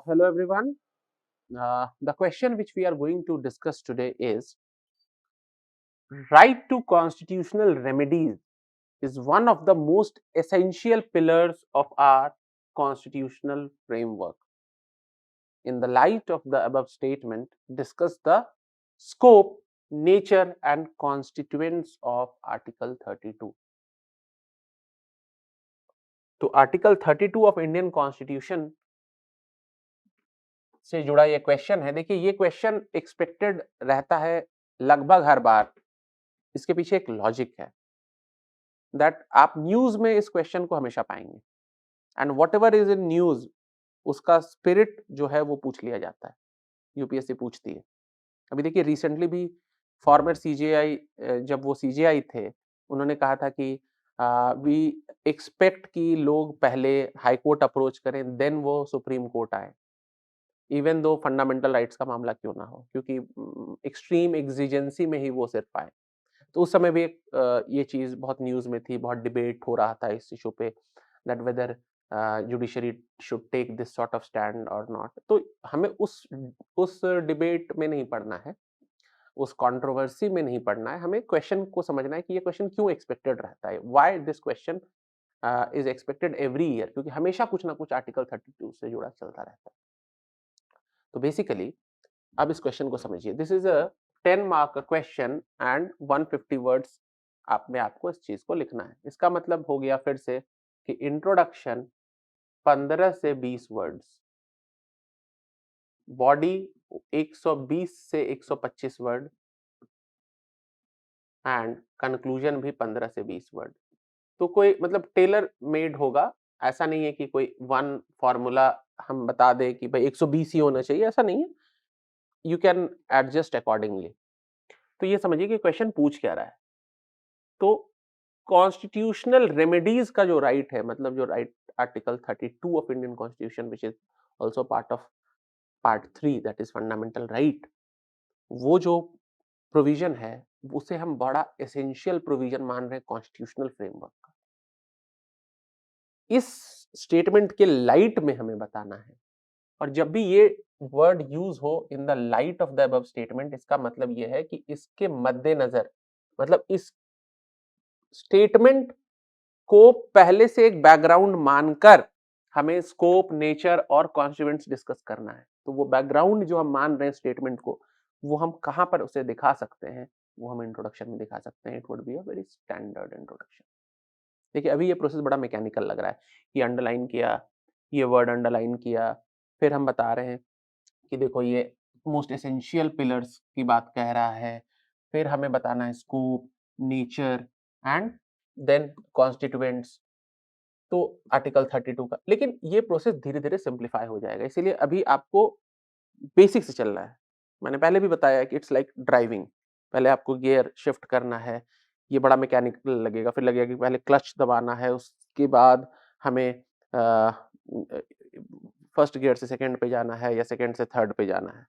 Hello everyone. The question which we are going to discuss today is right to constitutional remedies is one of the most essential pillars of our constitutional framework. In the light of the above statement, discuss the scope, nature and constituents of Article 32. तो article 32 of Indian constitution से जुड़ा ये question है। देखिए, ये question expected रहता है लगभग हर बार। इसके पीछे एक लॉजिक है दैट आप न्यूज में इस क्वेश्चन को हमेशा पाएंगे and what ever is in news उसका स्पिरिट जो है वो पूछ लिया जाता है, यूपीएससी पूछती है। अभी देखिए रिसेंटली भी फॉर्मर सीजेआई, जब वो सीजेआई थे, उन्होंने कहा था कि वी एक्सपेक्ट कि लोग पहले हाई कोर्ट अप्रोच करें देन वो सुप्रीम कोर्ट आए, इवन दो फंडामेंटल राइट्स का मामला क्यों ना हो, क्योंकि एक्सट्रीम एग्जिजेंसी में ही वो सिर्फ आए। तो उस समय भी एक ये चीज बहुत न्यूज में थी, बहुत डिबेट हो रहा था इस इशू पे that whether judiciary should take this sort of stand और नॉट। तो हमें उस डिबेट में नहीं पढ़ना है, उस कंट्रोवर्सी में नहीं पढ़ना है, हमें क्वेश्चन को समझना है कि ये क्वेश्चन क्यों एक्सपेक्टेड रहता है, why this question is expected every year, क्योंकि हमेशा कुछ ना कुछ आर्टिकल 32 से जुड़ा चलता रहता है। तो बेसिकली अब इस क्वेश्चन को समझिए। This is a 10 mark question and 150 words आप में आपको इस चीज को लिखना है। इसका मतलब हो गया फिर से कि इंट्रोडक्शन 15 से 20 वर्ड्स, बॉडी 120 से 125 वर्ड एंड कंक्लूजन भी 15 से 20 वर्ड। तो कोई मतलब टेलर मेड होगा, ऐसा नहीं है कि कोई वन फॉर्मूला हम बता दें कि भाई 120 ही होना चाहिए, ऐसा नहीं है। You can adjust accordingly. तो ये समझिए कि क्वेश्चन पूछ क्या रहा है। तो कॉन्स्टिट्यूशनल रेमेडीज का जो राइट है, मतलब जो right article 32 of Indian constitution which is also part of part 3 that is fundamental right, वो जो प्रोविजन है उसे हम बड़ा एसेंशियल प्रोविजन मान रहे हैं कॉन्स्टिट्यूशनल फ्रेमवर्क का। इस स्टेटमेंट के लाइट में हमें बताना है, और जब भी ये वर्ड यूज हो in the light of the above statement, इसका मतलब ये है कि इसके मद्देनजर, मतलब इस स्टेटमेंट को पहले से एक बैकग्राउंड मानकर हमें स्कोप, नेचर और कॉन्स्टिट्यूएंट्स डिस्कस करना है। तो वो बैकग्राउंड जो हम मान रहे हैं स्टेटमेंट को, वो हम कहां पर उसे दिखा सकते हैं, वो हम इंट्रोडक्शन में दिखा सकते हैं। It would be a very standard introduction. देखिए, अभी ये प्रोसेस बड़ा मैकेनिकल लग रहा है, ये अंडरलाइन किया, ये वर्ड अंडरलाइन किया, फिर हम बता रहे हैं कि देखो ये मोस्ट एसेंशियल पिलर्स की बात कह रहा है, फिर हमें बताना है scope, nature and then constituents, तो आर्टिकल 32 का। लेकिन ये प्रोसेस धीरे धीरे सिंप्लीफाई हो जाएगा, इसीलिए अभी आपको बेसिक से चलना है। मैंने पहले भी बताया कि इट्स लाइक ड्राइविंग, पहले आपको गियर शिफ्ट करना है, ये बड़ा मैकेनिकल लगेगा, फिर लगेगा कि पहले क्लच दबाना है, उसके बाद हमें फर्स्ट गियर से सेकंड पे जाना है या सेकंड से थर्ड पे जाना है।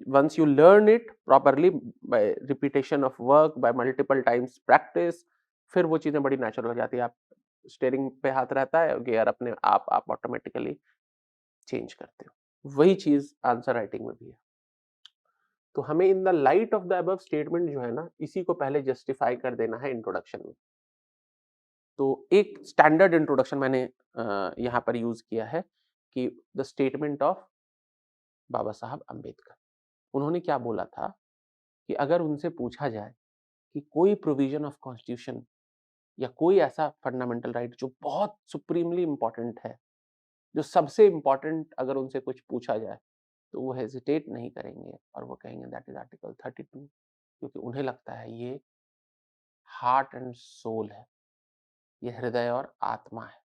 once you learn it properly by repetition of work, by multiple times practice, फिर वो चीजें बड़ी नेचुरल हो जाती है। आप स्टेयरिंग पे हाथ रहता है, गियर अपने आप ऑटोमेटिकली चेंज करते हो। वही चीज आंसर राइटिंग में भी है। तो हमें in the light of the above statement जो है ना, इसी को पहले जस्टिफाई कर देना है इंट्रोडक्शन में। तो एक स्टैंडर्ड इंट्रोडक्शन मैंने यहाँ पर यूज किया है कि द स्टेटमेंट ऑफ बाबा साहब अंबेडकर। उन्होंने क्या बोला था कि अगर उनसे पूछा जाए कि कोई प्रोविजन ऑफ कॉन्स्टिट्यूशन या कोई ऐसा फंडामेंटल राइट जो बहुत सुप्रीमली इंपॉर्टेंट है, जो सबसे इंपॉर्टेंट, अगर उनसे कुछ पूछा जाए तो वो हेजिटेट नहीं करेंगे और वो कहेंगे दैट इज आर्टिकल 32, क्योंकि उन्हें लगता है ये हार्ट एंड सोल है, ये हृदय और आत्मा है।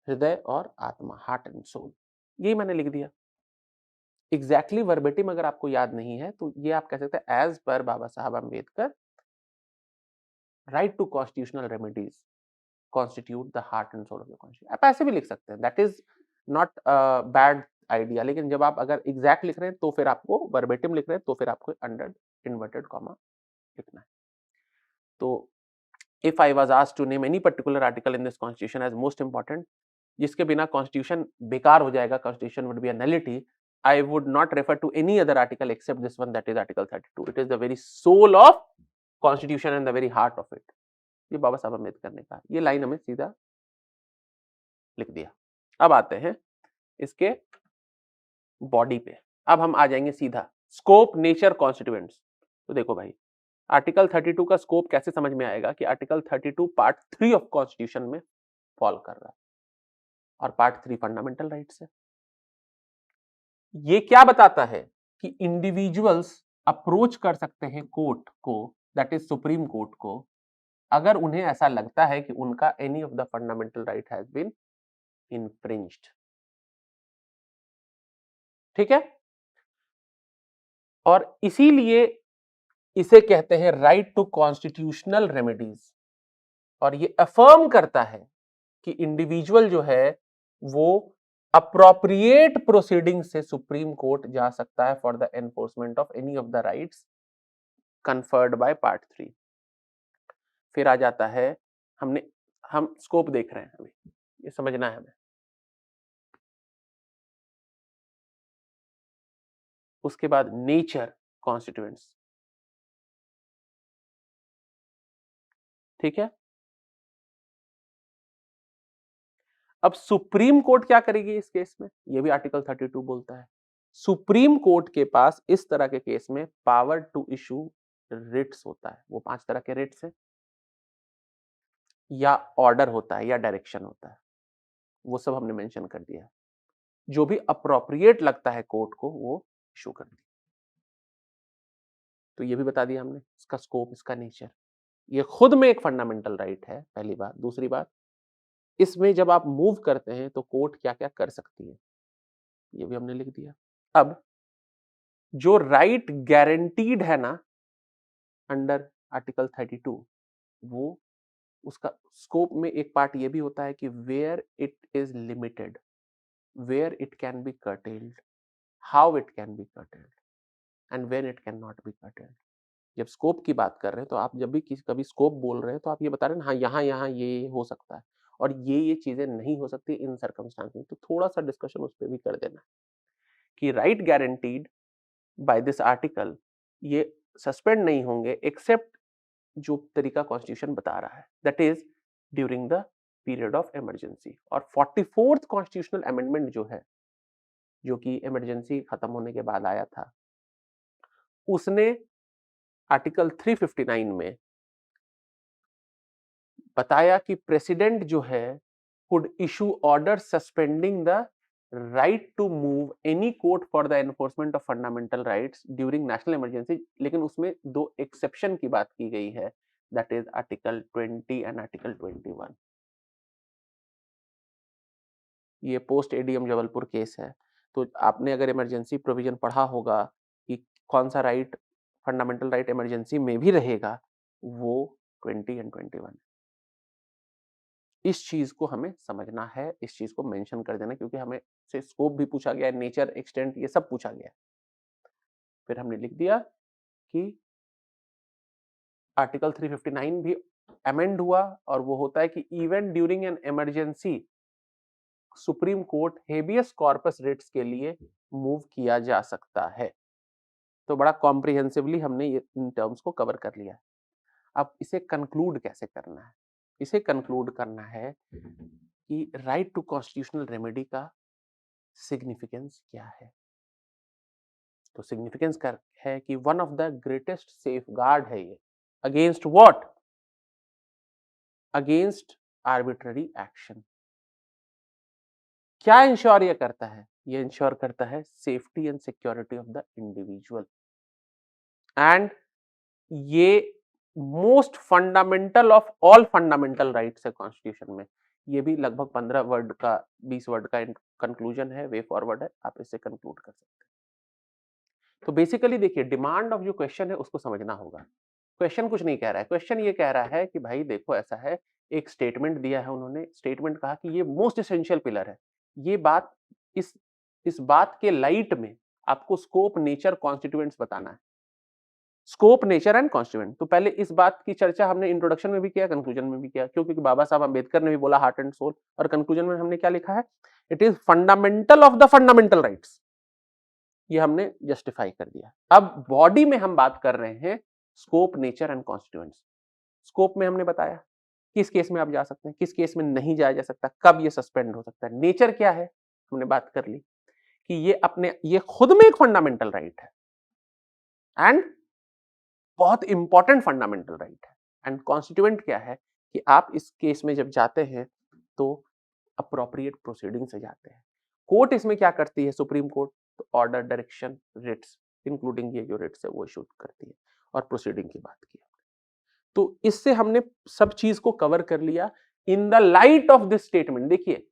हृदय और आत्मा, हार्ट एंड सोल, यही मैंने लिख दिया। एग्जैक्टली वर्बेटिम अगर आपको याद नहीं है तो ये आप कह सकते हैं एज पर Baba Saheb Ambedkar, right to constitutional remedies constitute the heart and soul of the constitution. आप ऐसे भी लिख सकते हैं, that is not bad idea. लेकिन जब आप अगर एग्जैक्ट लिख रहे हैं तो फिर आपको वर्बेटिम लिख रहे हैं तो फिर आपको अंडर इन्वर्टेड कॉमा लिखना है। तो if I was asked to name any particular article in this constitution as most important, जिसके बिना कॉन्स्टिट्यूशन बेकार हो जाएगा, constitution would be a nullity, I would not refer to any other article except this one, that is Article 32. It is the very soul of Constitution and the very heart of it. ये बाबा साहब अम्बेडकर ने कहा, ये line हमें सीधा लिख दिया। अब आते हैं इसके बॉडी पे। अब हम आ जाएंगे सीधा स्कोप, नेचर, कॉन्स्टिट्यूएंट्स। तो देखो भाई, आर्टिकल 32 का स्कोप कैसे समझ में आएगा कि आर्टिकल 32 पार्ट 3 ऑफ कॉन्स्टिट्यूशन में फॉल कर रहा है और पार्ट 3 फंडामेंटल राइट्स है। ये क्या बताता है कि इंडिविजुअल्स अप्रोच कर सकते हैं कोर्ट को, दैट इज सुप्रीम कोर्ट को, अगर उन्हें ऐसा लगता है कि उनका any of the fundamental right has been infringed. ठीक है, और इसीलिए इसे कहते हैं राइट टू कॉन्स्टिट्यूशनल रेमेडीज, और ये अफर्म करता है कि इंडिविजुअल जो है वो अप्रोप्रिएट प्रोसीडिंग से सुप्रीम कोर्ट जा सकता है for the enforcement of any of the rights conferred by part 3। फिर आ जाता है, हम स्कोप देख रहे हैं, अभी ये समझना है हमें। उसके बाद नेचर, कॉन्स्टिट्यूएंट्स। ठीक है, अब सुप्रीम कोर्ट क्या करेगी इस केस में, ये भी आर्टिकल 32 बोलता है। सुप्रीम कोर्ट के पास इस तरह के केस में पावर टू इशू रिट्स होता है। वो 5 तरह के रिट्स हैं, या ऑर्डर होता है, या डायरेक्शन होता है, वो सब हमने मेंशन कर दिया है। जो भी अप्रोप्रिएट लगता है कोर्ट को वो इशू कर दिया। तो ये भी बता दिया हमने, इसका स्कोप, इसका नेचर। ये खुद में एक फंडामेंटल राइट है, पहली बात। दूसरी बात, इसमें जब आप मूव करते हैं तो कोर्ट क्या क्या कर सकती है, ये भी हमने लिख दिया। अब जो राइट गारंटीड है ना अंडर आर्टिकल 32, वो उसका स्कोप में एक पार्ट ये भी होता है कि where it is limited, where it can be curtailed, how it can be curtailed, and when it can not be curtailed. जब स्कोप की बात कर रहे हैं तो आप जब भी कभी स्कोप बोल रहे हैं तो आप ये बता रहे हैं हाँ, यहाँ ये हो सकता है और ये चीजें नहीं हो सकती इन सर्कमस्टांस में। तो थोड़ा सा डिस्कशन उस पर भी कर देना कि right guaranteed by this article ये सस्पेंड नहीं होंगे एक्सेप्ट जो तरीका कॉन्स्टिट्यूशन बता रहा है, that is during the period of emergency. और 44th कॉन्स्टिट्यूशनल अमेंडमेंट जो है, जो कि इमरजेंसी खत्म होने के बाद आया था, उसने आर्टिकल 359 में बताया कि प्रेसिडेंट जो है could issue order suspending the right to move any court for the enforcement of fundamental rights during national emergency। लेकिन उसमें 2 एक्सेप्शन की बात की गई है, that is article 20 and article 21। ये पोस्ट एडीएम जबलपुर केस है। तो आपने अगर इमरजेंसी प्रोविजन पढ़ा होगा कि कौन सा राइट, फंडामेंटल राइट इमरजेंसी में भी रहेगा, वो 20 and 21। इस चीज को हमें समझना है, इस चीज को मेंशन कर देना, क्योंकि हमें से स्कोप भी पूछा गया है, नेचर, एक्सटेंट, ये सब पूछा गया है। फिर हमने लिख दिया कि आर्टिकल 359 भी अमेंड हुआ, और वो होता है कि even during an emergency Supreme Court habeas corpus writs के लिए मूव किया जा सकता है। तो बड़ा कॉम्प्रिहेंसिवली हमने ये इन टर्म्स को कवर कर लिया है। अब इसे कंक्लूड कैसे करना है? इसे कंक्लूड करना है कि राइट टू कॉन्स्टिट्यूशनल रेमेडी का सिग्निफिकेंस क्या है। तो सिग्निफिकेंस का है कि one of the greatest safeguard है ये against what, against arbitrary action. क्या इंश्योर ये करता है? ये इंश्योर करता है safety and security of the individual, and ये most fundamental of all fundamental rights है कॉन्स्टिट्यूशन में। ये भी लगभग 15 वर्ड का 20 वर्ड का कंक्लूजन है, वे फॉरवर्ड है, आप इसे कंक्लूड कर सकते हैं। तो बेसिकली देखिए, डिमांड ऑफ जो क्वेश्चन है उसको समझना होगा। क्वेश्चन कुछ नहीं कह रहा है, क्वेश्चन ये कह रहा है कि भाई देखो ऐसा है, एक स्टेटमेंट दिया है उन्होंने, स्टेटमेंट कहा कि ये मोस्ट एसेंशियल पिलर है। ये बात, इस बात के लाइट में आपको स्कोप, नेचर, कॉन्स्टिट्यूएंट्स बताना है। Scope, nature and constituent. तो पहले इस बात की चर्चा हमने इंट्रोडक्शन में भी किया, कंक्लूजन में भी किया, क्योंकि बाबा साहब अम्बेडकर ने भी बोला हार्ट एंड सोल, और कंक्लूजन में हमने क्या लिखा है, it is fundamental of the fundamental rights. ये हमने जस्टिफाई कर दिया। अब बॉडी में हम बात कर रहे हैं scope, nature and constituents. Scope में हमने बताया किस केस में आप जा सकते हैं, किस केस में नहीं जाया जा सकता, कब ये सस्पेंड हो सकता है। नेचर क्या है, हमने बात कर ली कि ये खुद में एक फंडामेंटल राइट है एंड बहुत इंपॉर्टेंट फंडामेंटल राइट है। एंड कॉन्स्टिट्यूएंट क्या है कि आप इस केस में जब जाते हैं तो अप्रोप्रिएट प्रोसीडिंग से जाते हैं। कोर्ट इसमें क्या करती है, सुप्रीम कोर्ट, तो ऑर्डर, डायरेक्शन, रिट्स, इंक्लूडिंग ये जो रिट्स है वो इशू करती है, और प्रोसीडिंग की बात की। तो इससे हमने सब चीज को कवर कर लिया in the light of this statement. देखिए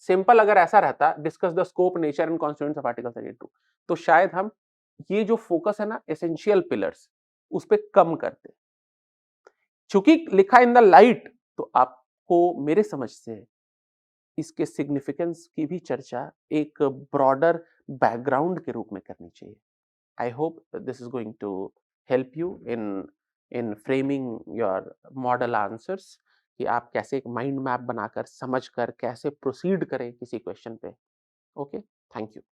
सिंपल अगर ऐसा रहता, discuss the scope, nature and constituents of article 32, तो शायद हम ये जो फोकस है ना एसेंशियल पिलर्स उस पर कम करते। चूंकि लिखा इन द लाइट, तो आपको मेरे समझ से इसके सिग्निफिकेंस की भी चर्चा एक ब्रॉडर बैकग्राउंड के रूप में करनी चाहिए। I hope this is going to help you in framing your model answers, कि आप कैसे एक माइंड मैप बनाकर समझकर कैसे प्रोसीड करें किसी क्वेश्चन पे। Okay, thank you.